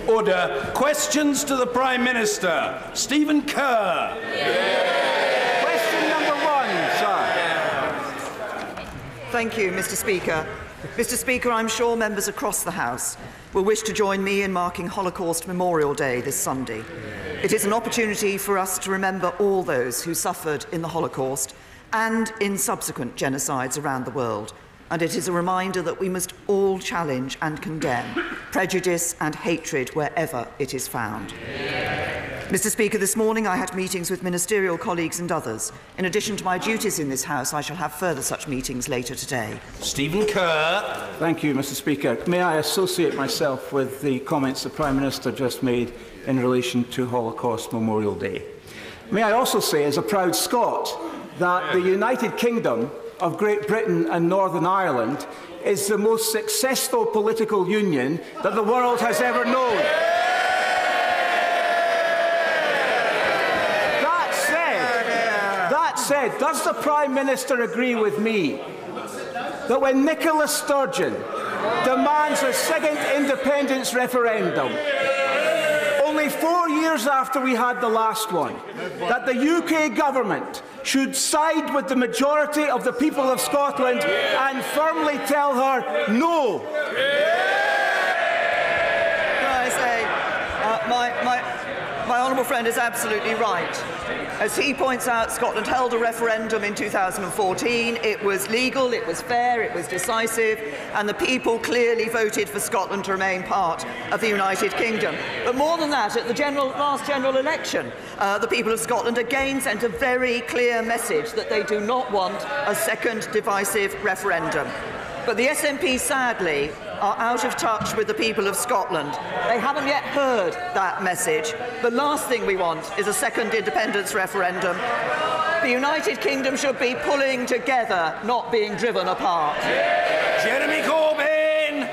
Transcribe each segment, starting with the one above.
Order. Questions to the Prime Minister. Stephen Kerr. Question number 1, sir. Thank you, Mr. Speaker. Mr. Speaker, I'm sure members across the House will wish to join me in marking Holocaust Memorial Day this Sunday. It is an opportunity for us to remember all those who suffered in the Holocaust and in subsequent genocides around the world. And it is a reminder that we must all challenge and condemn prejudice and hatred wherever it is found. Mr. Speaker, this morning I had meetings with ministerial colleagues and others. In addition to my duties in this House, I shall have further such meetings later today. Stephen Kerr. Thank you, Mr. Speaker. May I associate myself with the comments the Prime Minister just made in relation to Holocaust Memorial Day. May I also say, as a proud Scot, that the United Kingdom of Great Britain and Northern Ireland is the most successful political union that the world has ever known. That said, does the Prime Minister agree with me that when Nicola Sturgeon demands a second independence referendum, only 4 years after we had the last one, that the UK government should side with the majority of the people of Scotland and firmly tell her no? Can I say, my honourable friend is absolutely right. As he points out, Scotland held a referendum in 2014. It was legal, it was fair, it was decisive, and the people clearly voted for Scotland to remain part of the United Kingdom. But more than that, at the last general election, the people of Scotland again sent a very clear message that they do not want a second divisive referendum. But the SNP, sadly, are out of touch with the people of Scotland. They haven't yet heard that message. The last thing we want is a second independence referendum. The United Kingdom should be pulling together, not being driven apart. Jeremy Corbyn.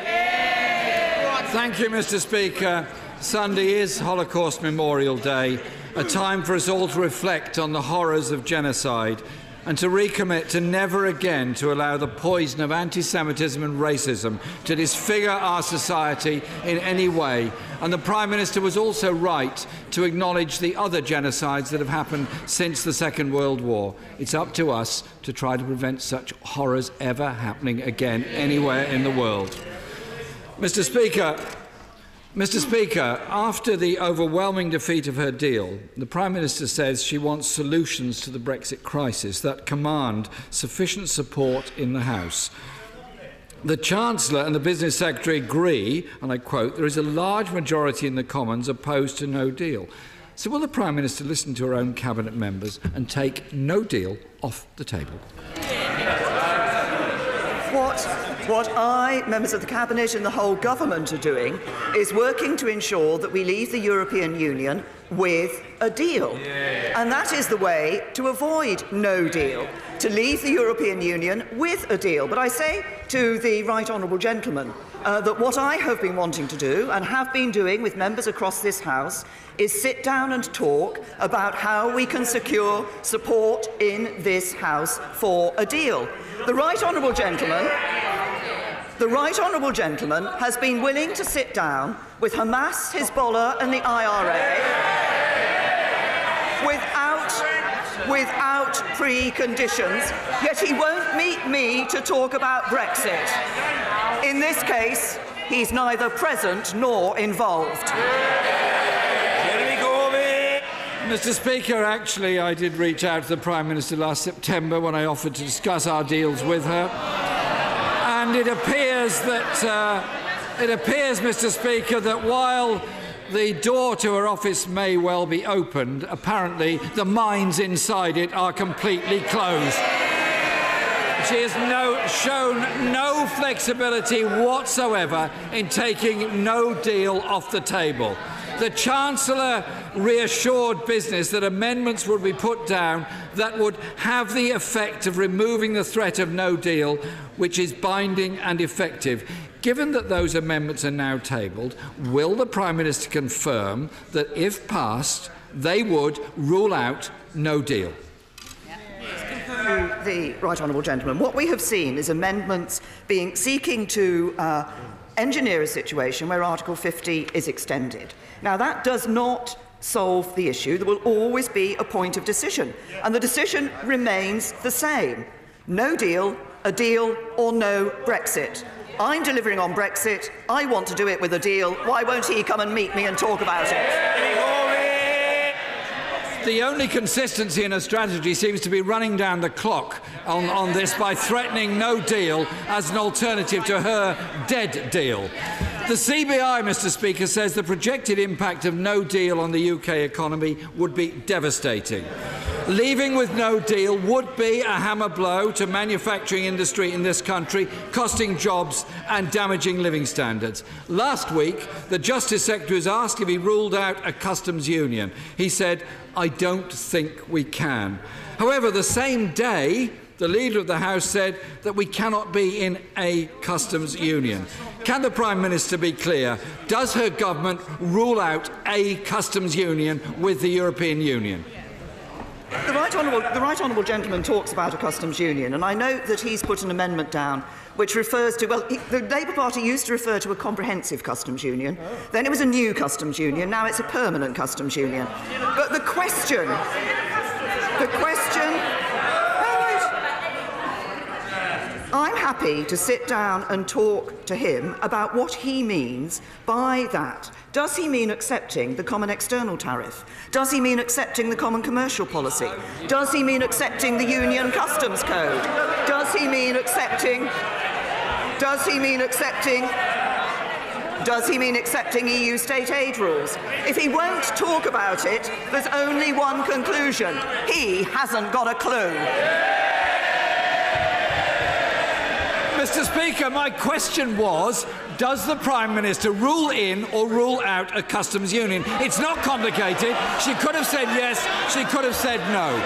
Thank you, Mr. Speaker. Sunday is Holocaust Memorial Day, a time for us all to reflect on the horrors of genocide and to recommit to never again to allow the poison of anti-Semitism and racism to disfigure our society in any way. And the Prime Minister was also right to acknowledge the other genocides that have happened since the Second World War. It's up to us to try to prevent such horrors ever happening again anywhere in the world. Mr. Speaker, after the overwhelming defeat of her deal, the Prime Minister says she wants solutions to the Brexit crisis that command sufficient support in the House. The Chancellor and the Business Secretary agree, and I quote, there is a large majority in the Commons opposed to no deal. So will the Prime Minister listen to her own Cabinet members and take no deal off the table? What I, members of the Cabinet and the whole government are doing is working to ensure that we leave the European Union with a deal. And that is the way to avoid no deal, to leave the European Union with a deal. But I say to the right honourable gentleman that what I have been wanting to do and have been doing with members across this House is sit down and talk about how we can secure support in this House for a deal. The right honourable gentleman has been willing to sit down with Hamas, Hezbollah and the IRA without preconditions, yet he won't meet me to talk about Brexit. In this case, he's neither present nor involved. Mr. Speaker, actually, I did reach out to the Prime Minister last September when I offered to discuss our deals with her. And it appears, Mr. Speaker, that while the door to her office may well be opened, apparently the minds inside it are completely closed. She has shown no flexibility whatsoever in taking no deal off the table. The Chancellor reassured business that amendments would be put down that would have the effect of removing the threat of no deal, which is binding and effective. Given that those amendments are now tabled, will the Prime Minister confirm that, if passed, they would rule out no deal? The right honourable gentleman, what we have seen is amendments seeking to engineer a situation where Article 50 is extended. Now, that does not solve the issue. There will always be a point of decision, and the decision remains the same. No deal, a deal, or no Brexit. I'm delivering on Brexit. I want to do it with a deal. Why won't he come and meet me and talk about it? The only consistency in her strategy seems to be running down the clock on this by threatening no deal as an alternative to her dead deal. The CBI, Mr. Speaker, says the projected impact of no deal on the UK economy would be devastating. Leaving with no deal would be a hammer blow to manufacturing industry in this country, costing jobs and damaging living standards. Last week, the Justice Secretary was asked if he ruled out a customs union. He said, "I don't think we can." However, the same day, the Leader of the House said that we cannot be in a customs union. Can the Prime Minister be clear? Does her government rule out a customs union with the European Union? The right honourable gentleman talks about a customs union, and I note that he's put an amendment down which refers to, well, the Labour Party used to refer to a comprehensive customs union, then it was a new customs union, now it's a permanent customs union. But the question, I'm happy to sit down and talk to him about what he means by that. Does he mean accepting the common external tariff? Does he mean accepting the common commercial policy? Does he mean accepting the union customs code? Does he mean accepting EU state aid rules? If he won't talk about it, there's only one conclusion. He hasn't got a clue. Mr. Speaker, my question was, does the Prime Minister rule in or rule out a customs union? It's not complicated. She could have said yes, she could have said no.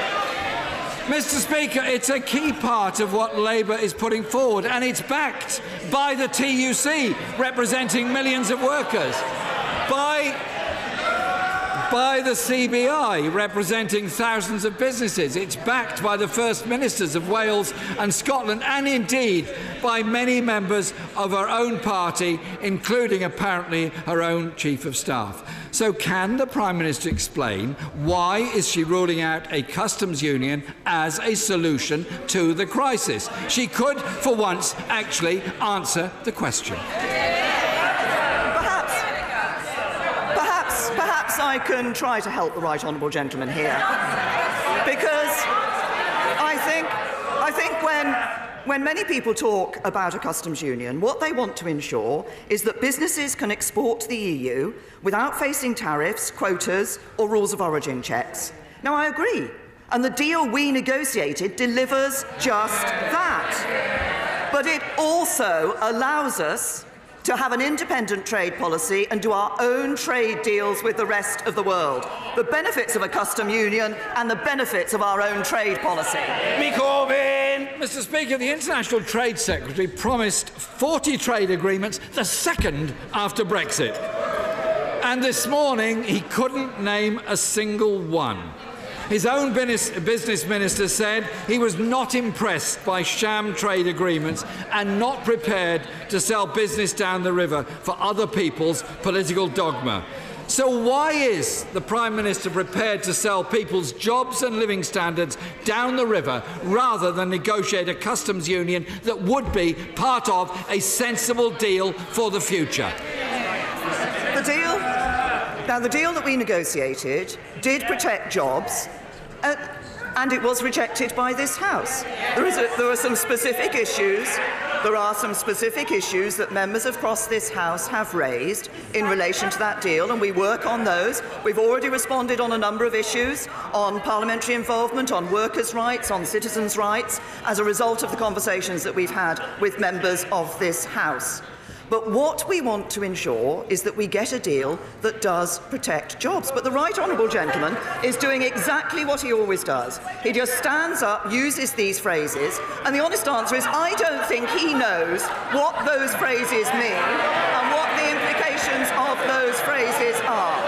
Mr. Speaker, it's a key part of what Labour is putting forward, and it's backed by the TUC, representing millions of workers, by the CBI, representing thousands of businesses. It's backed by the First Ministers of Wales and Scotland, and indeed by many members of her own party, including apparently her own Chief of Staff. So can the Prime Minister explain why is she ruling out a customs union as a solution to the crisis? She could, for once, actually answer the question. Perhaps I can try to help the right honourable gentleman here, because I think when many people talk about a customs union, what they want to ensure is that businesses can export to the EU without facing tariffs, quotas or rules of origin checks. Now, I agree, and the deal we negotiated delivers just that. But it also allows us to have an independent trade policy and do our own trade deals with the rest of the world. The benefits of a customs union and the benefits of our own trade policy. Mr. Speaker, the International Trade Secretary promised 40 trade agreements the second after Brexit. And this morning, he couldn't name a single one. His own business minister said he was not impressed by sham trade agreements and not prepared to sell business down the river for other people's political dogma. So why is the Prime Minister prepared to sell people's jobs and living standards down the river rather than negotiate a customs union that would be part of a sensible deal for the future? The deal that we negotiated did protect jobs, and it was rejected by this House. There are some specific issues. There are some specific issues that members across this House have raised in relation to that deal, and we work on those. We've already responded on a number of issues, on parliamentary involvement, on workers' rights, on citizens' rights, as a result of the conversations that we've had with members of this House. But what we want to ensure is that we get a deal that does protect jobs. But the right honourable gentleman is doing exactly what he always does. He just stands up, uses these phrases, and the honest answer is I don't think he knows what those phrases mean and what the implications of those phrases are.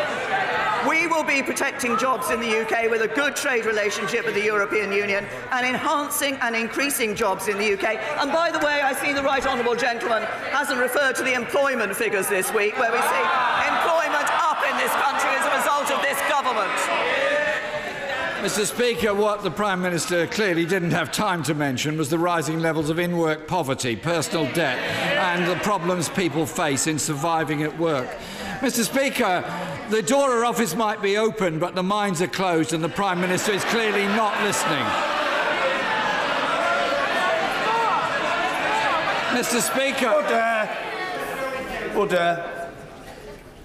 We will be protecting jobs in the UK with a good trade relationship with the European Union and enhancing and increasing jobs in the UK. And by the way, I see the right honourable gentleman hasn't referred to the employment figures this week, where we see employment up in this country as a result of this government. Mr. Speaker, what the Prime Minister clearly didn't have time to mention was the rising levels of in-work poverty, personal debt and the problems people face in surviving at work. Mr. Speaker, the door of office might be open, but the minds are closed and the Prime Minister is clearly not listening. Mr. Speaker. Order.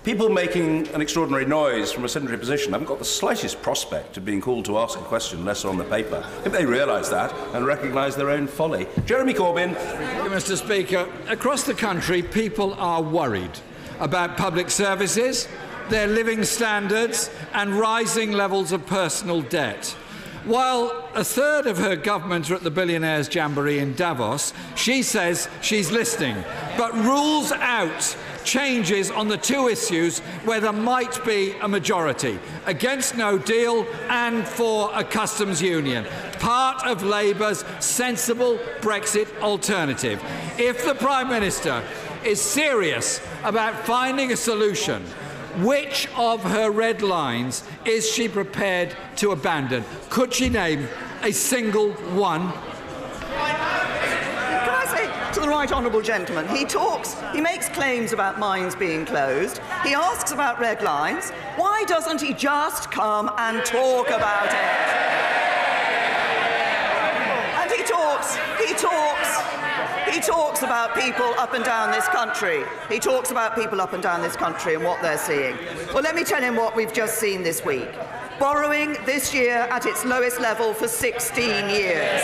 People making an extraordinary noise from a sedentary position haven't got the slightest prospect of being called to ask a question unless they're on the paper. If they realise that and recognise their own folly. Jeremy Corbyn. Thank you, Mr. Speaker. Across the country, people are worried about public services, their living standards and rising levels of personal debt. While a third of her government are at the Billionaires' Jamboree in Davos, she says she's listening, but rules out changes on the two issues where there might be a majority, against no deal and for a customs union, part of Labour's sensible Brexit alternative. If the Prime Minister is serious about finding a solution, which of her red lines is she prepared to abandon? Could she name a single one? Can I say to the right honourable gentleman, he makes claims about mines being closed, he asks about red lines, why doesn't he just come and talk about it? And he talks about people up and down this country. He talks about people up and down this country and what they're seeing. Well, let me tell him what we've just seen this week. Borrowing this year at its lowest level for 16 years.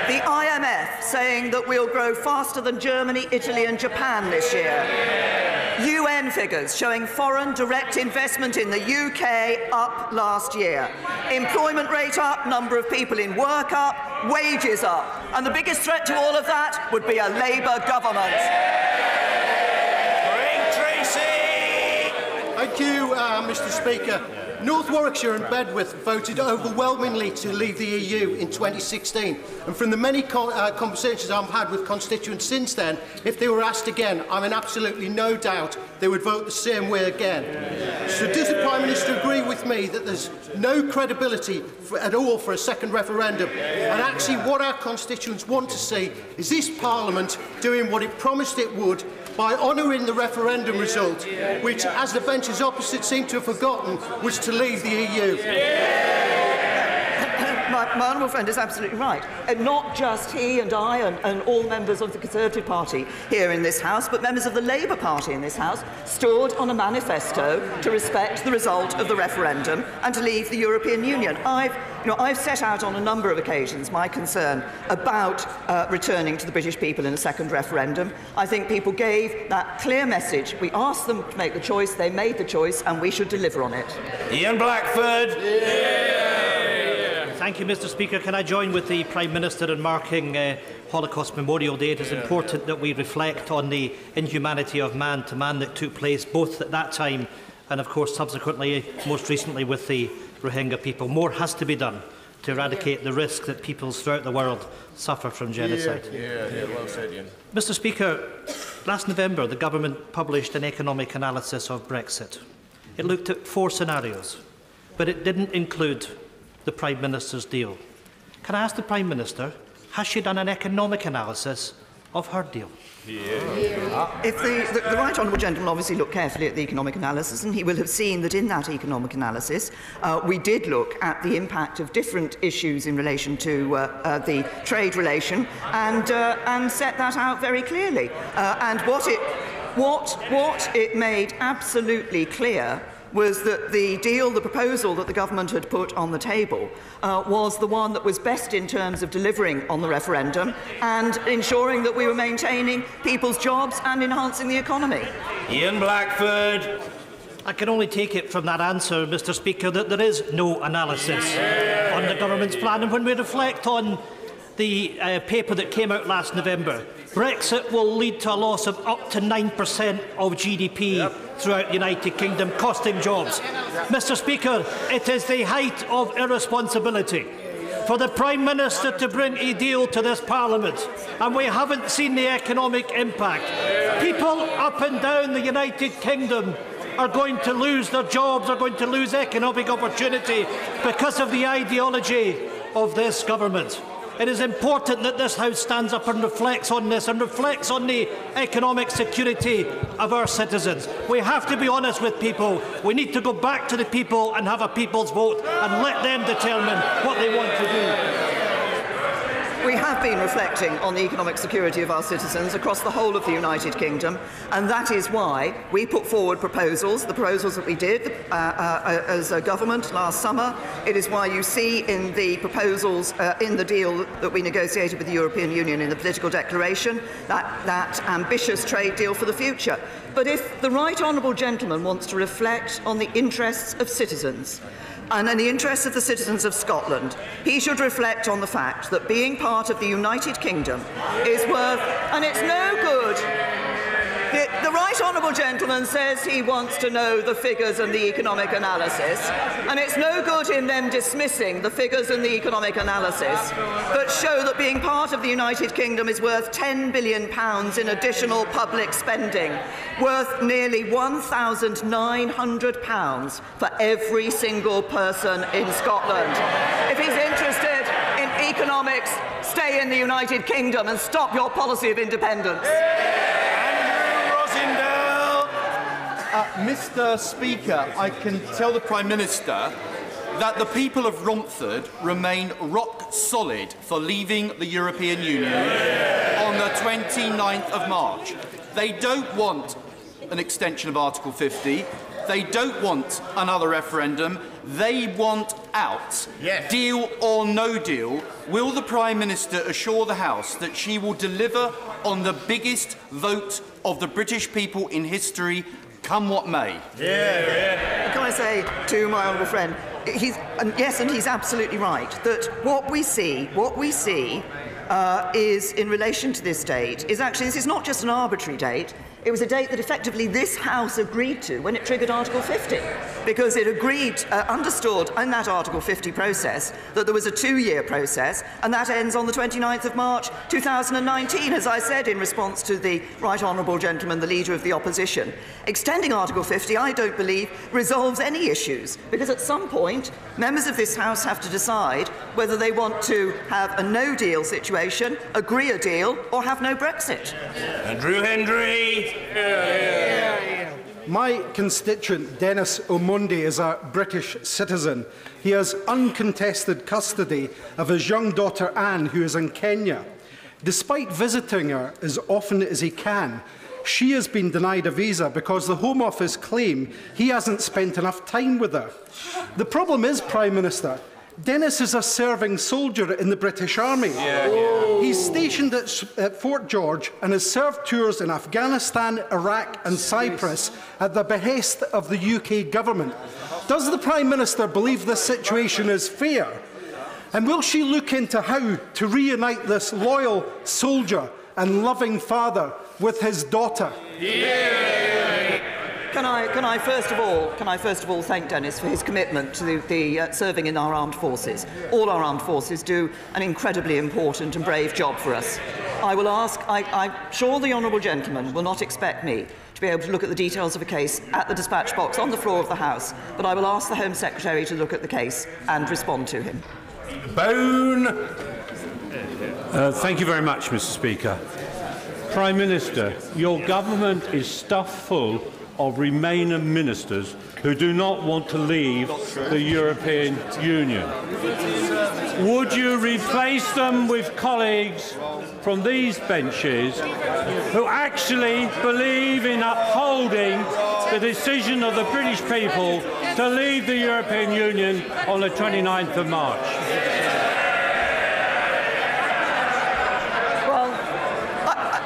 The IMF saying that we'll grow faster than Germany, Italy and Japan this year. UN figures showing foreign direct investment in the UK up last year. Employment rate up, number of people in work up, wages up. And the biggest threat to all of that would be a Labour government. Thank you, Mr. Speaker. North Warwickshire and Bedworth voted overwhelmingly to leave the EU in 2016, and from the many conversations I've had with constituents since then, if they were asked again, I'm in absolutely no doubt they would vote the same way again. So does the Prime Minister agree with me that there's no credibility at all for a second referendum, and actually what our constituents want to see is this Parliament doing what it promised it would by honouring the referendum result, which, as the benches opposite seem to have forgotten, was to leave the EU? My honourable friend is absolutely right. And not just he and I and all members of the Conservative Party here in this House, but members of the Labour Party in this House stood on a manifesto to respect the result of the referendum and to leave the European Union. I've set out on a number of occasions my concern about returning to the British people in a second referendum. I think people gave that clear message. We asked them to make the choice, they made the choice, and we should deliver on it. Ian Blackford. Thank you, Mr. Speaker. Can I join with the Prime Minister in marking Holocaust Memorial Day? It is important that we reflect on the inhumanity of man to man that took place both at that time and, of course, subsequently, most recently with the Rohingya people. More has to be done to eradicate the risk that peoples throughout the world suffer from genocide. Well said, Ian. Mr. Speaker, last November the government published an economic analysis of Brexit. It looked at 4 scenarios, but it didn't include the Prime Minister's deal. Can I ask the Prime Minister, has she done an economic analysis of her deal? If the right honourable gentleman obviously looked carefully at the economic analysis, and he will have seen that in that economic analysis we did look at the impact of different issues in relation to the trade relation and set that out very clearly. And what it made absolutely clear was that the deal, the proposal that the government had put on the table was the one that was best in terms of delivering on the referendum and ensuring that we were maintaining people's jobs and enhancing the economy. Ian Blackford. I can only take it from that answer, Mr. Speaker, that there is no analysis on the government's plan. And when we reflect on the paper that came out last November. Brexit will lead to a loss of up to 9% of GDP throughout the United Kingdom, costing jobs. Mr. Speaker, it is the height of irresponsibility for the Prime Minister to bring a deal to this Parliament, and we haven't seen the economic impact. People up and down the United Kingdom are going to lose their jobs, are going to lose economic opportunity because of the ideology of this government. It is important that this House stands up and reflects on this and reflects on the economic security of our citizens. We have to be honest with people. We need to go back to the people and have a people's vote and let them determine what they want to do. We have been reflecting on the economic security of our citizens across the whole of the United Kingdom, and that is why we put forward proposals, the proposals that we did as a government last summer. It is why you see in the proposals in the deal that we negotiated with the European Union in the political declaration that ambitious trade deal for the future. But if the right honourable gentleman wants to reflect on the interests of citizens, and in the interests of the citizens of Scotland, he should reflect on the fact that being part of the United Kingdom is worth, and it's no good. The right honourable gentleman says he wants to know the figures and the economic analysis, and it's no good in them dismissing the figures and the economic analysis that show that being part of the United Kingdom is worth £10 billion in additional public spending, worth nearly £1,900 for every single person in Scotland. If he's interested in economics, stay in the United Kingdom and stop your policy of independence. Mr. Speaker, I can tell the Prime Minister that the people of Romford remain rock solid for leaving the European Union on the 29th of March. They don't want an extension of Article 50. They don't want another referendum. They want out. Yes. Deal or no deal, will the Prime Minister assure the House that she will deliver on the biggest vote of the British people in history, come what may? Can I say to my honourable friend, he's absolutely right, that what we see is, in relation to this date, is actually, this is not just an arbitrary date. It was a date that effectively this House agreed to when it triggered Article 50, because it agreed, understood in that Article 50 process that there was a 2-year process, and that ends on the 29th of March 2019, as I said in response to the right honourable gentleman, the Leader of the Opposition. Extending Article 50, I don't believe, resolves any issues, because at some point, members of this House have to decide whether they want to have a no-deal situation, agree a deal, or have no Brexit. Andrew Hendry. My constituent, Dennis Omondi, is a British citizen. He has uncontested custody of his young daughter Anne, who is in Kenya. Despite visiting her as often as he can, she has been denied a visa because the Home Office claim he hasn't spent enough time with her. The problem is, Prime Minister, Dennis is a serving soldier in the British Army. He's stationed at Fort George and has served tours in Afghanistan, Iraq and Cyprus at the behest of the UK government. Does the Prime Minister believe this situation is fair? And will she look into how to reunite this loyal soldier and loving father with his daughter? Can I first of all thank Dennis for his commitment to the serving in our armed forces. All our armed forces do an incredibly important and brave job for us. I'm sure the honourable gentleman will not expect me to be able to look at the details of a case at the dispatch box on the floor of the House, but I will ask the Home Secretary to look at the case and respond to him. Bone. Thank you very much, Mr. Speaker. Prime Minister, your government is stuffed full of Remainer ministers who do not want to leave the European Union. Would you replace them with colleagues from these benches who actually believe in upholding the decision of the British people to leave the European Union on the 29th of March?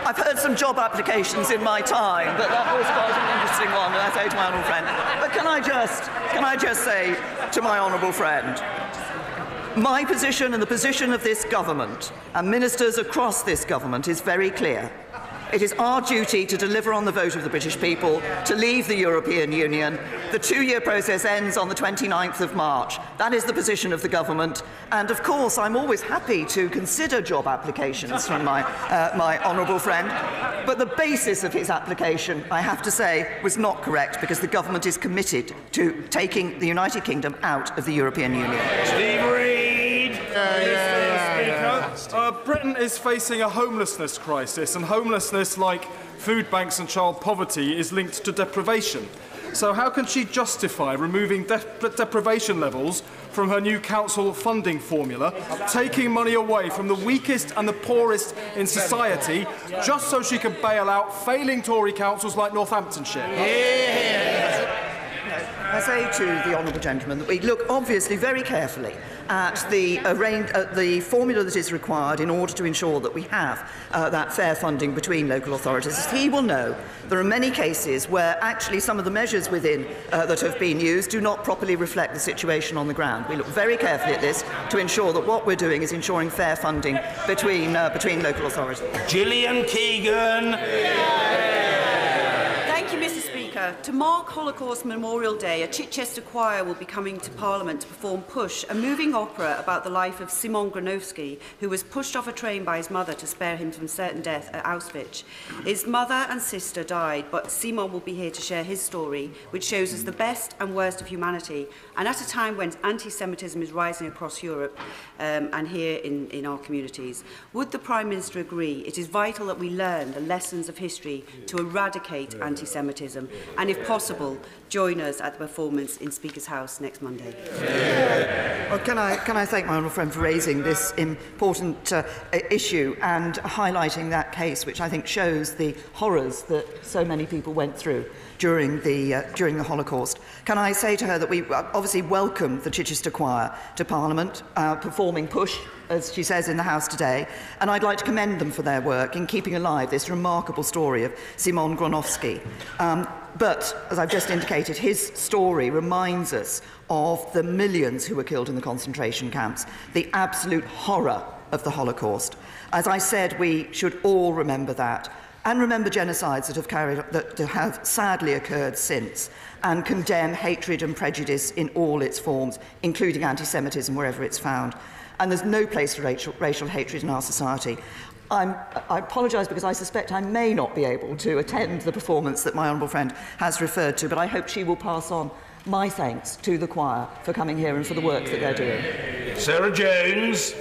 I've heard some job applications in my time, but that was quite an interesting one, I say to my honourable friend. But can I just say to my honourable friend My position and the position of this government and ministers across this government is very clear. It is our duty to deliver on the vote of the British people to leave the European Union. The two-year process ends on the 29th of March. That is the position of the government. And of course, I'm always happy to consider job applications from my honourable friend. But the basis of his application, I have to say, was not correct, because the government is committed to taking the United Kingdom out of the European Union. Steve Reid. Britain is facing a homelessness crisis, and homelessness, like food banks and child poverty, is linked to deprivation. So how can she justify removing deprivation levels from her new council funding formula, taking money away from the weakest and the poorest in society, just so she can bail out failing Tory councils like Northamptonshire? I say to the honourable gentleman that we look obviously very carefully at the formula that is required in order to ensure that we have that fair funding between local authorities. As he will know, there are many cases where actually some of the measures within that have been used do not properly reflect the situation on the ground. We look very carefully at this to ensure that what we're doing is ensuring fair funding between local authorities. Gillian Keegan. Thank you, Mr. Speaker. To mark Holocaust Memorial Day, a Chichester choir will be coming to Parliament to perform Push, a moving opera about the life of Szymon Gronowski, who was pushed off a train by his mother to spare him from certain death at Auschwitz. His mother and sister died, but Szymon will be here to share his story, which shows us the best and worst of humanity, and at a time when anti-Semitism is rising across Europe and here in our communities. Would the Prime Minister agree it is vital that we learn the lessons of history to eradicate anti-Semitism, and if possible, join us at the performance in Speaker's House next Monday? Well, can I thank my honourable friend for raising this important issue and highlighting that case, which I think shows the horrors that so many people went through during the Holocaust. Can I say to her that we obviously welcome the Chichester Choir to Parliament, performing Push, as she says in the House today, and I'd like to commend them for their work in keeping alive this remarkable story of Szymon Gronowski. But, as I've just indicated, his story reminds us of the millions who were killed in the concentration camps, the absolute horror of the Holocaust. As I said, we should all remember that, and remember genocides that have sadly occurred since, and condemn hatred and prejudice in all its forms, including anti-Semitism wherever it's found. And there's no place for racial hatred in our society. I apologise because I suspect I may not be able to attend the performance that my honourable friend has referred to, but I hope she will pass on my thanks to the choir for coming here and for the work that they're doing. Sarah Jones.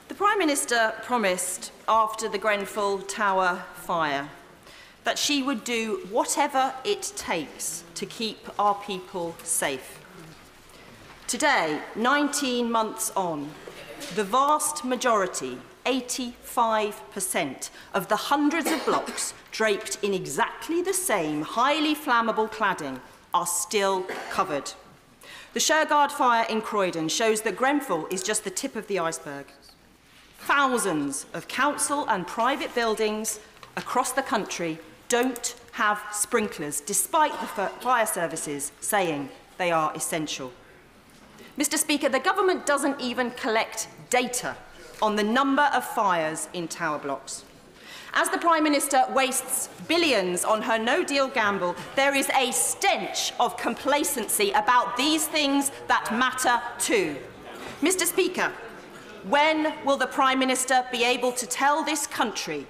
The Prime Minister promised after the Grenfell Tower fire that she would do whatever it takes to keep our people safe. Today, 19 months on, the vast majority, 85% of the hundreds of blocks draped in exactly the same highly flammable cladding are still covered. The Shergard fire in Croydon shows that Grenfell is just the tip of the iceberg. Thousands of council and private buildings across the country don't have sprinklers, despite the fire services saying they are essential. Mr. Speaker, the government doesn't even collect data on the number of fires in tower blocks. As the Prime Minister wastes billions on her no-deal gamble, there is a stench of complacency about these things that matter too. Mr. Speaker, when will the Prime Minister be able to tell this country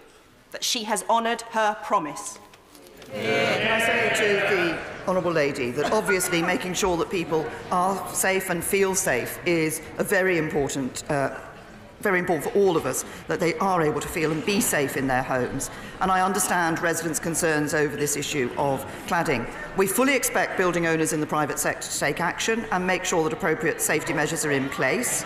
that she has honoured her promise? Can I say to the honourable lady that obviously making sure that people are safe and feel safe is a very important for all of us, that they are able to feel and be safe in their homes. And I understand residents' concerns over this issue of cladding. We fully expect building owners in the private sector to take action and make sure that appropriate safety measures are in place.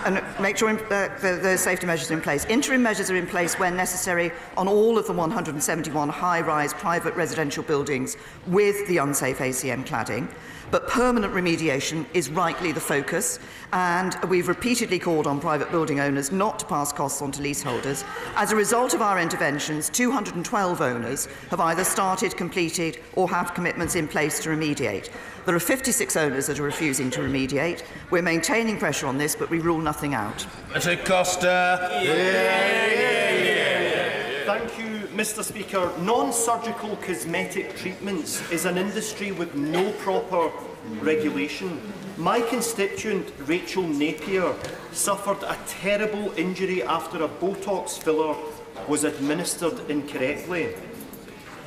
and make sure the safety measures are in place. Interim measures are in place when necessary on all of the 171 high-rise private residential buildings with the unsafe ACM cladding. But permanent remediation is rightly the focus, and we've repeatedly called on private building owners not to pass costs on to leaseholders. As a result of our interventions, 212 owners have either started, completed, or have commitments in place to remediate. There are 56 owners that are refusing to remediate. We're maintaining pressure on this, but we rule nothing out. Mr. Costa. Thank you, Mr. Speaker. Non-surgical cosmetic treatments is an industry with no proper regulation. My constituent, Rachel Napier, suffered a terrible injury after a Botox filler was administered incorrectly.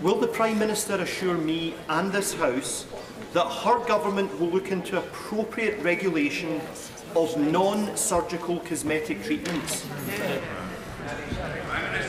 Will the Prime Minister assure me and this House that her government will look into appropriate regulation of non-surgical cosmetic treatments?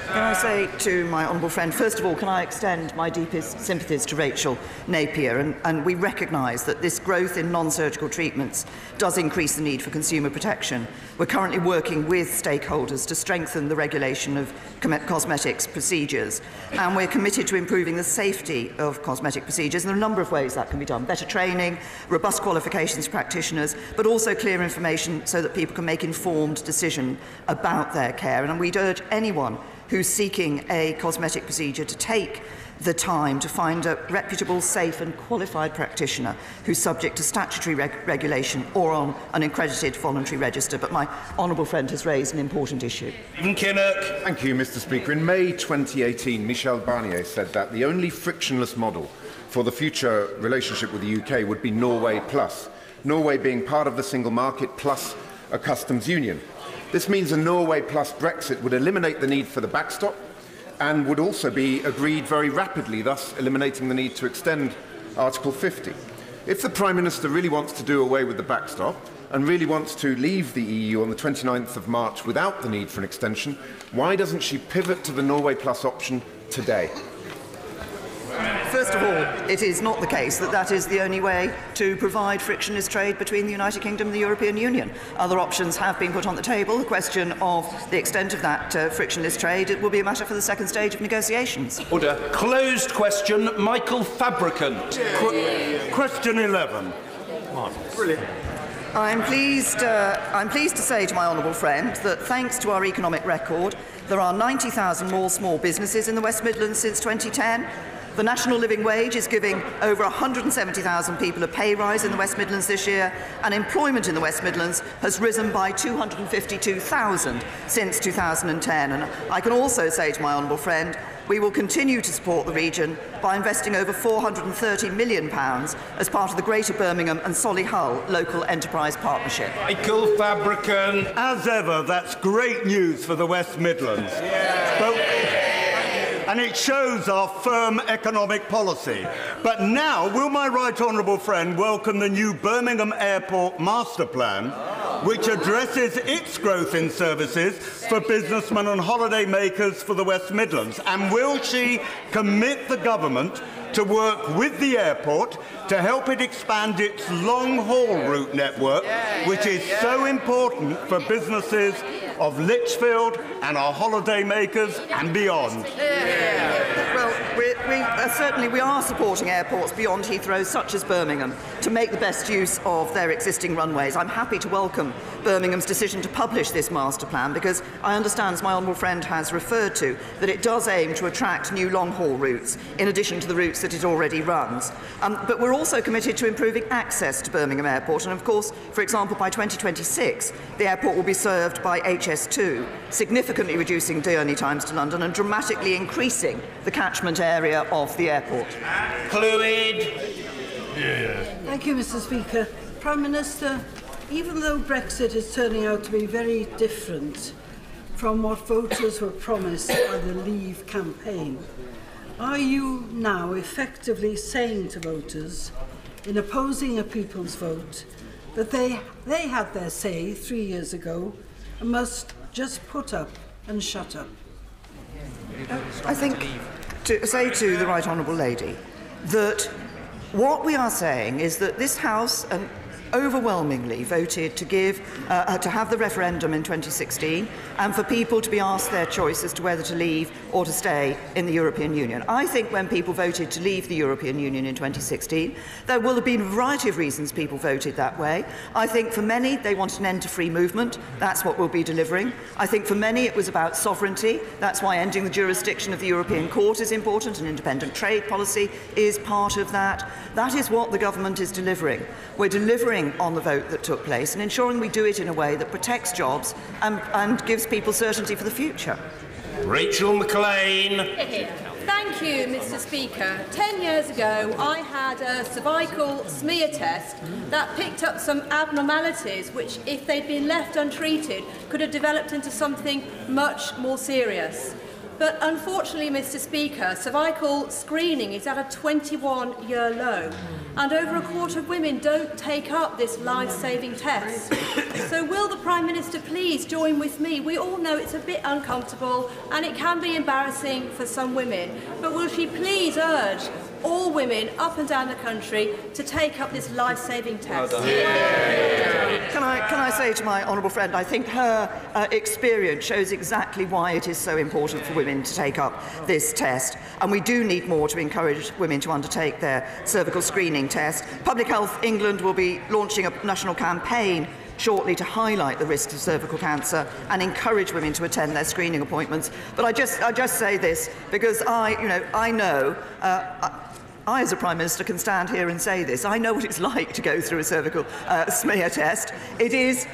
Can I say to my honourable friend, first of all, can I extend my deepest sympathies to Rachel Napier, and we recognise that this growth in non-surgical treatments does increase the need for consumer protection. We're currently working with stakeholders to strengthen the regulation of cosmetics procedures, and we're committed to improving the safety of cosmetic procedures, and there are a number of ways that can be done. Better training, robust qualifications for practitioners, but also clear information so that people can make informed decisions about their care. And we'd urge anyone who's seeking a cosmetic procedure to take the time to find a reputable, safe and qualified practitioner who's subject to statutory regulation or on an accredited voluntary register. But my honourable friend has raised an important issue. Kinnock. Thank you, Mr. Speaker. In May 2018, Michel Barnier said that the only frictionless model for the future relationship with the UK would be Norway Plus. Norway being part of the single market plus a customs union. This means a Norway plus Brexit would eliminate the need for the backstop and would also be agreed very rapidly, thus eliminating the need to extend Article 50. If the Prime Minister really wants to do away with the backstop and really wants to leave the EU on the 29th of March without the need for an extension, why doesn't she pivot to the Norway plus option today? First of all, it is not the case that that is the only way to provide frictionless trade between the United Kingdom and the European Union. Other options have been put on the table. The question of the extent of that frictionless trade, it will be a matter for the second stage of negotiations. Order. Closed question. Michael Fabricant. Question 11. Brilliant. I'm pleased to say to my honourable friend that thanks to our economic record, there are 90,000 more small businesses in the West Midlands since 2010. The national living wage is giving over 170,000 people a pay rise in the West Midlands this year, and employment in the West Midlands has risen by 252,000 since 2010. And I can also say to my honourable friend, we will continue to support the region by investing over £430 million as part of the Greater Birmingham and Solihull Local Enterprise Partnership. Michael Fabricant. As ever, that's great news for the West Midlands. And it shows our firm economic policy. But now, will my right honourable friend welcome the new Birmingham Airport Master Plan, which addresses its growth in services for businessmen and holiday makers for the West Midlands? And will she commit the government to work with the airport to help it expand its long-haul route network, which is so important for businesses of Lichfield and our holiday makers and beyond? Well, certainly we are supporting airports beyond Heathrow, such as Birmingham, to make the best use of their existing runways. I'm happy to welcome Birmingham's decision to publish this master plan, because I understand, as my honourable friend has referred to, that it does aim to attract new long-haul routes, in addition to the routes that it already runs. But we're also committed to improving access to Birmingham Airport, and of course, for example, by 2026, the airport will be served by HS2, significantly reducing journey times to London and dramatically increasing the catchment area of the airport. Clwyd. Thank you, Mr. Speaker. Prime Minister, even though Brexit is turning out to be very different from what voters were promised by the Leave campaign, are you now effectively saying to voters, in opposing a people's vote, that they had their say 3 years ago and must just put up and shut up? I think to say to the right honourable lady that what we are saying is that this House and overwhelmingly voted to to have the referendum in 2016 and for people to be asked their choice as to whether to leave or to stay in the European Union. I think when people voted to leave the European Union in 2016, there will have been a variety of reasons people voted that way. I think for many, they wanted an end to free movement. That's what we'll be delivering. I think for many, it was about sovereignty. That's why ending the jurisdiction of the European Court is important. An independent trade policy is part of that. That is what the government is delivering. We're delivering on the vote that took place and ensuring we do it in a way that protects jobs and gives people certainty for the future. Rachel McLean. Thank you, Mr. Speaker. 10 years ago, I had a cervical smear test that picked up some abnormalities which, if they'd been left untreated, could have developed into something much more serious. But unfortunately, Mr. Speaker, cervical screening is at a 21-year low, and over a quarter of women don't take up this life-saving test. So will the Prime Minister please join with me? We all know it's a bit uncomfortable and it can be embarrassing for some women, but will she please urge all women up and down the country to take up this life-saving test? Can I say to my honourable friend, I think her experience shows exactly why it is so important for women to take up this test, and we do need more to encourage women to undertake their cervical screening test. Public Health England will be launching a national campaign shortly to highlight the risks of cervical cancer and encourage women to attend their screening appointments. But I just say this because I know. I, as a Prime Minister, can stand here and say this. I know what it's like to go through a cervical smear test. It is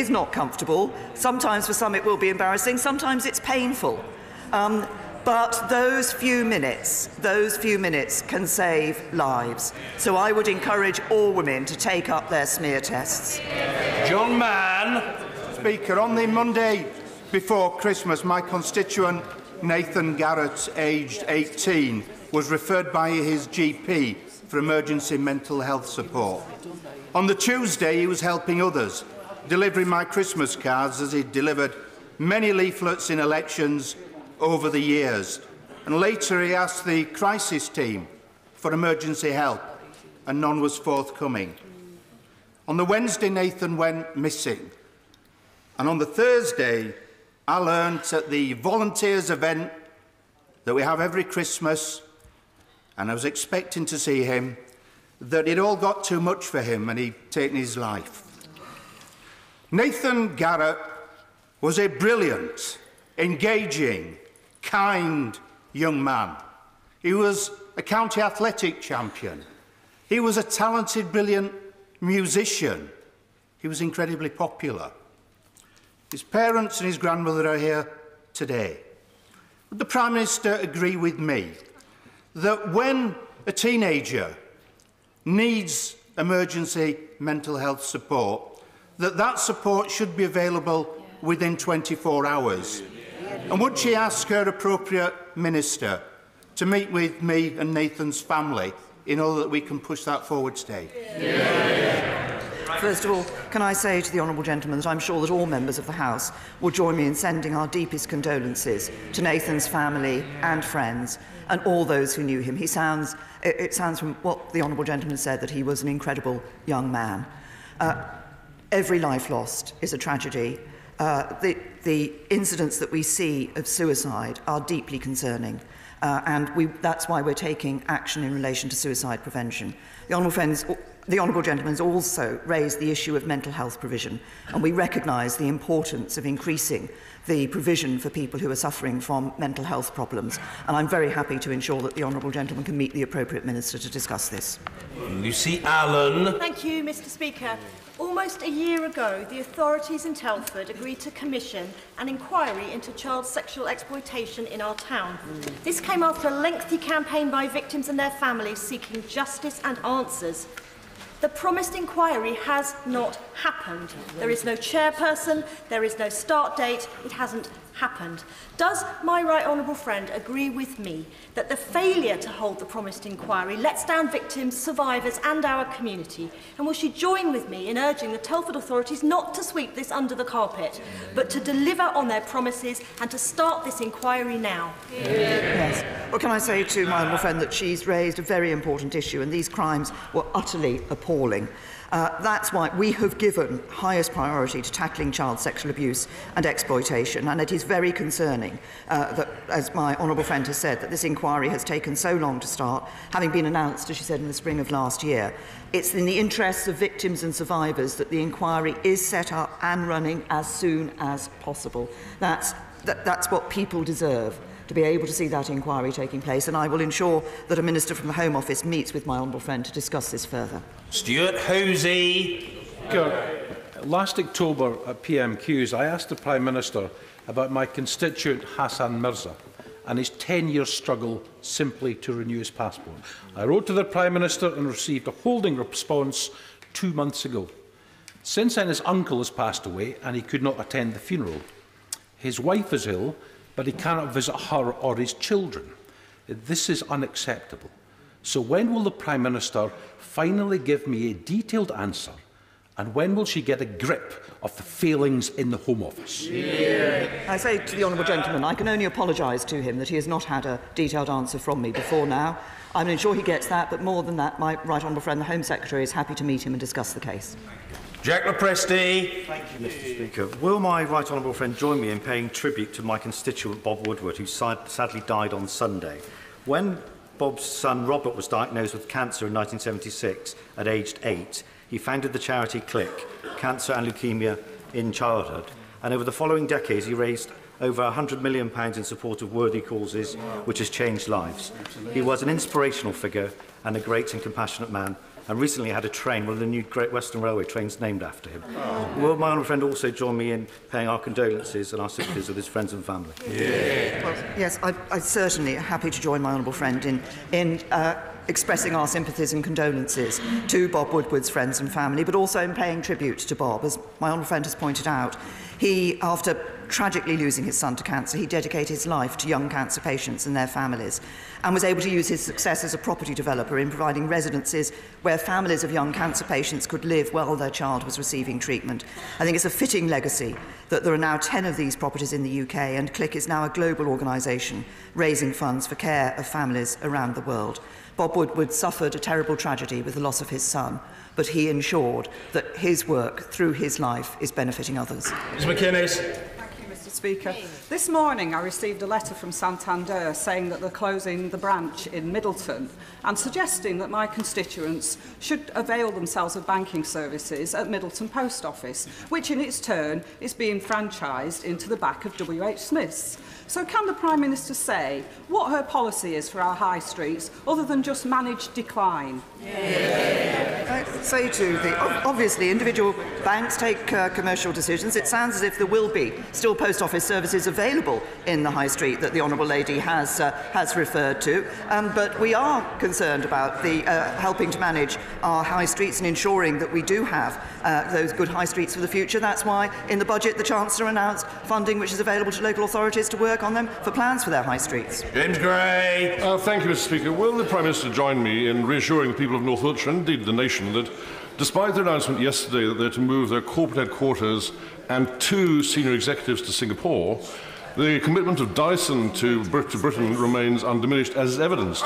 not comfortable. Sometimes for some it will be embarrassing. Sometimes it's painful. But those few minutes can save lives. So I would encourage all women to take up their smear tests. John Mann. Speaker, on the Monday before Christmas, my constituent Nathan Garrett, aged 18, was referred by his GP for emergency mental health support. On the Tuesday, he was helping others, delivering my Christmas cards as he delivered many leaflets in elections over the years. And later, he asked the crisis team for emergency help, and none was forthcoming. On the Wednesday, Nathan went missing. And on the Thursday, I learnt at the volunteers event that we have every Christmas, and I was expecting to see him, that it all got too much for him and he'd taken his life. Nathan Garrett was a brilliant, engaging, kind young man. He was a county athletic champion. He was a talented, brilliant musician. He was incredibly popular. His parents and his grandmother are here today. Would the Prime Minister agree with me that when a teenager needs emergency mental health support, that support should be available within 24 hours? And would she ask her appropriate minister to meet with me and Nathan's family in order that we can push that forward today? First of all, can I say to the honourable gentleman that I'm sure that all members of the House will join me in sending our deepest condolences to Nathan's family and friends and all those who knew him. It sounds from what the honourable gentleman said that he was an incredible young man. Every life lost is a tragedy. The incidents that we see of suicide are deeply concerning, and that's why we're taking action in relation to suicide prevention. The honourable gentleman has also raised the issue of mental health provision, and we recognise the importance of increasing the provision for people who are suffering from mental health problems, and I'm very happy to ensure that the honourable gentleman can meet the appropriate minister to discuss this. Lucy Allen. Thank you, Mr. Speaker. Almost a year ago, the authorities in Telford agreed to commission an inquiry into child sexual exploitation in our town. This came after a lengthy campaign by victims and their families seeking justice and answers. The promised inquiry has not happened. There is no chairperson, there is no start date, it hasn't happened. Does my right honourable friend agree with me that the failure to hold the promised inquiry lets down victims, survivors and our community? And will she join with me in urging the Telford authorities not to sweep this under the carpet, but to deliver on their promises and to start this inquiry now? Yes. Well, can I say to my honourable friend that she's raised a very important issue, and these crimes were utterly appalling. That's why we have given highest priority to tackling child sexual abuse and exploitation, and it is very concerning that, as my honourable friend has said, that this inquiry has taken so long to start, having been announced, as she said, in the spring of last year. It's in the interests of victims and survivors that the inquiry is set up and running as soon as possible. That's what people deserve, to be able to see that inquiry taking place, and I will ensure that a Minister from the Home Office meets with my honourable friend to discuss this further. Stuart Hosey. Last October at PMQs, I asked the Prime Minister about my constituent Hassan Mirza and his 10-year struggle simply to renew his passport. I wrote to the Prime Minister and received a holding response 2 months ago. Since then, his uncle has passed away and he could not attend the funeral. His wife is ill, but he cannot visit her or his children. This is unacceptable. So when will the Prime Minister finally give me a detailed answer, and when will she get a grip of the failings in the Home Office? I say to the honourable gentleman, I can only apologise to him that he has not had a detailed answer from me before now. I'm sure he gets that, but more than that, my right honourable friend, the Home Secretary, is happy to meet him and discuss the case. Jack Lepresti. Thank you, Mr. Speaker. Will my right honourable friend join me in paying tribute to my constituent Bob Woodward, who sadly died on Sunday? When Bob's son Robert was diagnosed with cancer in 1976 at aged 8, he founded the charity Click, Cancer and Leukaemia in Childhood, and over the following decades he raised over £100 million in support of worthy causes, which has changed lives. He was an inspirational figure and a great and compassionate man, and recently had a train, one of the new Great Western Railway trains named after him. Will my honourable friend also join me in paying our condolences and our sympathies with his friends and family? Well, yes, I'm certainly happy to join my honourable friend in expressing our sympathies and condolences to Bob Woodward's friends and family, but also in paying tribute to Bob. As my honourable friend has pointed out, he, after tragically losing his son to cancer, he dedicated his life to young cancer patients and their families, and was able to use his success as a property developer in providing residences where families of young cancer patients could live while their child was receiving treatment. I think it's a fitting legacy that there are now 10 of these properties in the UK, and CLIC is now a global organisation raising funds for care of families around the world. Bob Woodward suffered a terrible tragedy with the loss of his son, but he ensured that his work through his life is benefiting others. Ms McInnes. Mr. Speaker. This morning I received a letter from Santander saying that they're closing the branch in Middleton and suggesting that my constituents should avail themselves of banking services at Middleton Post Office, which in its turn is being franchised into the back of W.H. Smith's. So can the Prime Minister say what her policy is for our high streets other than just manage decline? I say to the obviously individual banks take commercial decisions. It sounds as if there will be still post office services available in the high street that the honourable lady has referred to, but we are concerned about the helping to manage our high streets and ensuring that we do have those good high streets for the future. That's why in the budget the Chancellor announced funding which is available to local authorities to work on them for plans for their high streets. James Gray. Thank you, Mr. Speaker. Will the Prime Minister join me in reassuring the people of North Wiltshire, and indeed the nation, that despite their announcement yesterday that they're to move their corporate headquarters and 2 senior executives to Singapore, the commitment of Dyson to Britain remains undiminished, as is evidenced.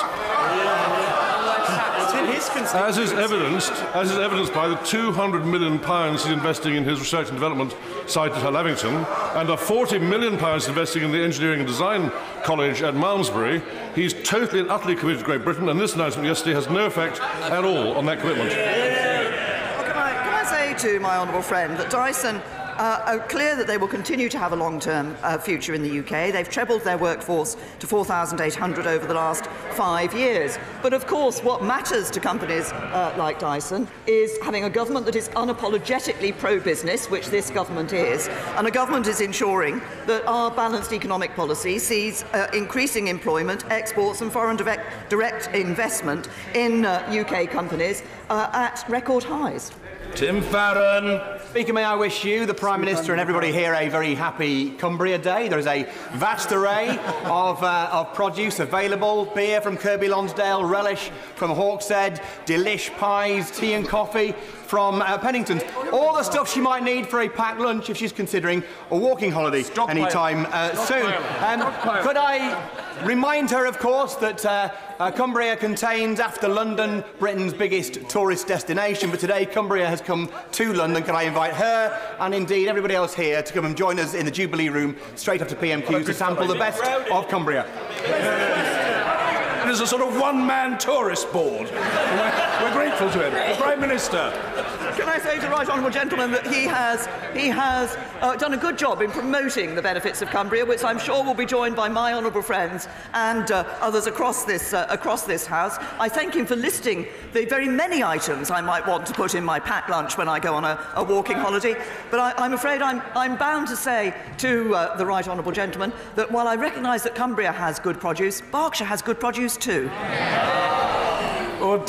As is evidenced by the £200 million he's investing in his research and development site at Lavington, and a £40 million investing in the Engineering and Design College at Malmesbury. He's totally and utterly committed to Great Britain, and this announcement yesterday has no effect at all on that commitment. Well, can I say to my honourable friend that Dyson are clear that they will continue to have a long-term future in the UK. They've trebled their workforce to 4,800 over the last 5 years. But of course, what matters to companies like Dyson is having a government that is unapologetically pro-business, which this government is, and a government is ensuring that our balanced economic policy sees increasing employment, exports and foreign direct investment in UK companies at record highs. Tim Farron. Speaker, may I wish you, the Prime Minister and everybody here a very happy Cumbria Day. There is a vast array of produce available. Beer from Kirby Lonsdale, relish from Hawkshead, delish pies, tea and coffee from Pennington's. All the stuff she might need for a packed lunch if she's considering a walking holiday anytime soon. Could I remind her, of course, that Cumbria contains, after London, Britain's biggest tourist destination, but today Cumbria has come to London. Can I invite her and indeed everybody else here to come and join us in the Jubilee Room straight after PMQs to sample the best of Cumbria? There's a sort of one-man tourist board. We're grateful to him. The Prime Minister. Can I say to the right honourable gentleman that he has done a good job in promoting the benefits of Cumbria, which I'm sure will be joined by my honourable friends and others across this House. I thank him for listing the very many items I might want to put in my packed lunch when I go on a walking holiday. But I'm afraid I'm bound to say to the right honourable gentleman that while I recognise that Cumbria has good produce, Berkshire has good produce too.